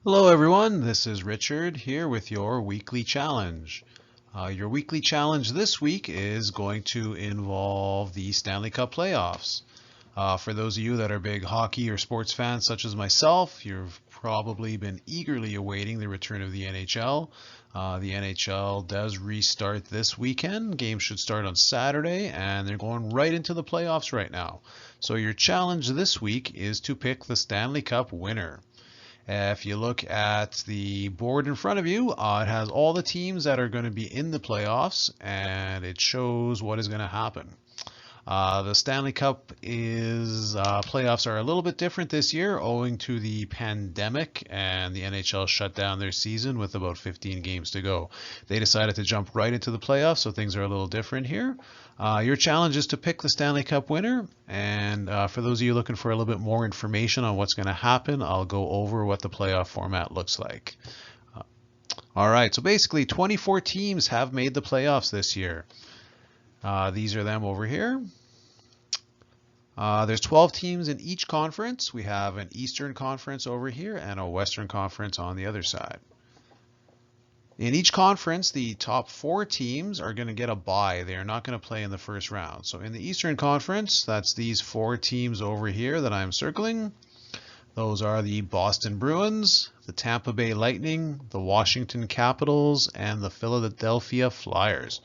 Hello everyone, this is Richard here with your weekly challenge. Your weekly challenge this week is going to involve the Stanley Cup playoffs. For those of you that are big hockey or sports fans such as myself, you've probably been eagerly awaiting the return of the NHL. The NHL does restart this weekend. Games should start on Saturday, and they're going right into the playoffs right now. So your challenge this week is to pick the Stanley Cup winner. If you look at the board in front of you, it has all the teams that are going to be in the playoffs, and it shows what is going to happen. The Stanley Cup playoffs are a little bit different this year owing to the pandemic, and the NHL shut down their season with about 15 games to go. They decided to jump right into the playoffs, so things are a little different here. Your challenge is to pick the Stanley Cup winner, and for those of you looking for a little bit more information on what's going to happen, I'll go over what the playoff format looks like. All right, so basically 24 teams have made the playoffs this year. These are them over here. There's 12 teams in each conference. We have an Eastern Conference over here and a Western Conference on the other side. In each conference, the top 4 teams are going to get a bye. They are not going to play in the first round. So in the Eastern Conference, that's these 4 teams over here that I'm circling. Those are the Boston Bruins, the Tampa Bay Lightning, the Washington Capitals, and the Philadelphia Flyers.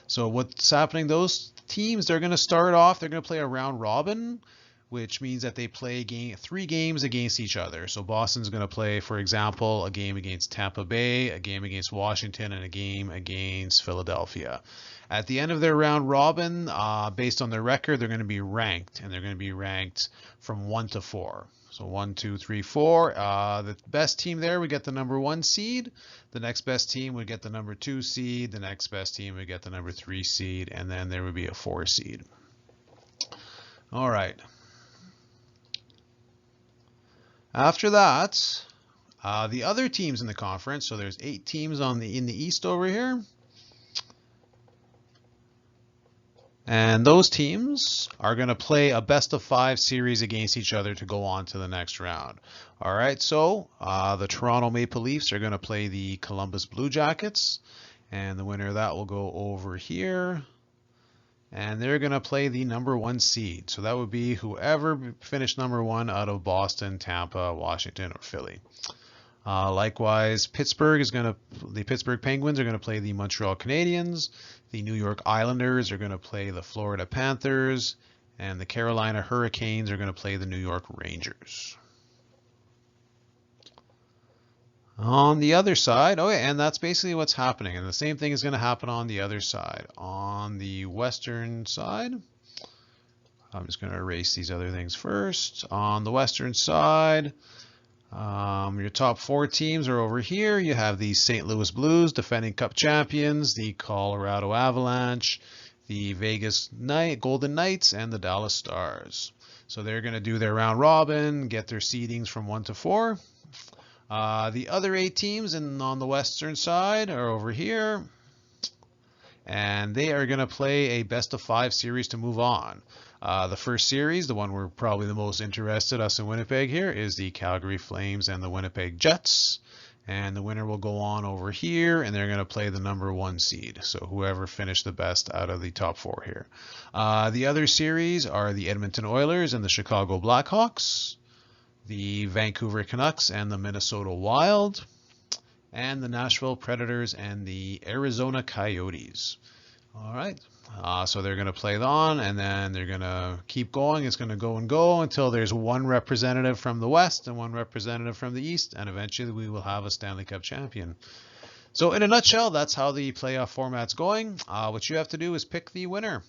So what's happening, those teams, they're going to start off, they're going to play a round robin, which means that they play 3 games against each other. So Boston's going to play, for example, a game against Tampa Bay, a game against Washington, and a game against Philadelphia. At the end of their round robin, based on their record, they're going to be ranked, and they're going to be ranked from 1 to 4. So 1, 2, 3, 4. The best team there would get the number 1 seed. The next best team would get the number 2 seed. The next best team would get the number 3 seed. And then there would be a 4 seed. All right. After that, the other teams in the conference, so there's 8 teams in the East over here. And those teams are going to play a best-of-5 series against each other to go on to the next round. All right, so the Toronto Maple Leafs are going to play the Columbus Blue Jackets, and the winner of that will go over here. And they're going to play the number 1 seed. So that would be whoever finished number 1 out of Boston, Tampa, Washington, or Philly. Likewise, the Pittsburgh Penguins are going to play the Montreal Canadiens. The New York Islanders are going to play the Florida Panthers. And the Carolina Hurricanes are going to play the New York Rangers. On the other side, and that's basically what's happening. And the same thing is going to happen on the other side. On the Western side, I'm just going to erase these other things first. On the Western side, your top 4 teams are over here. You have the St. Louis Blues, defending Cup champions, the Colorado Avalanche, the Vegas Golden Knights, and the Dallas Stars. So they're going to do their round robin, get their seedings from 1 to 4. The other 8 teams on the Western side are over here. And they are going to play a best-of-5 series to move on. The first series, the one we're probably the most interested, us in Winnipeg here, is the Calgary Flames and the Winnipeg Jets. And the winner will go on over here, and they're going to play the number 1 seed. So whoever finished the best out of the top 4 here. The other series are the Edmonton Oilers and the Chicago Blackhawks, the Vancouver Canucks and the Minnesota Wild, and the Nashville Predators and the Arizona Coyotes. All right, so they're going to play on, and then they're going to keep going. It's going to go and go until there's 1 representative from the West and 1 representative from the East, and eventually we will have a Stanley Cup champion. So in a nutshell, that's how the playoff format's going. What you have to do is pick the winner.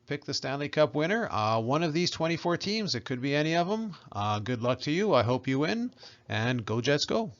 Pick the Stanley Cup winner. One of these 24 teams. It could be any of them. Good luck to you. I hope you win, and go Jets go.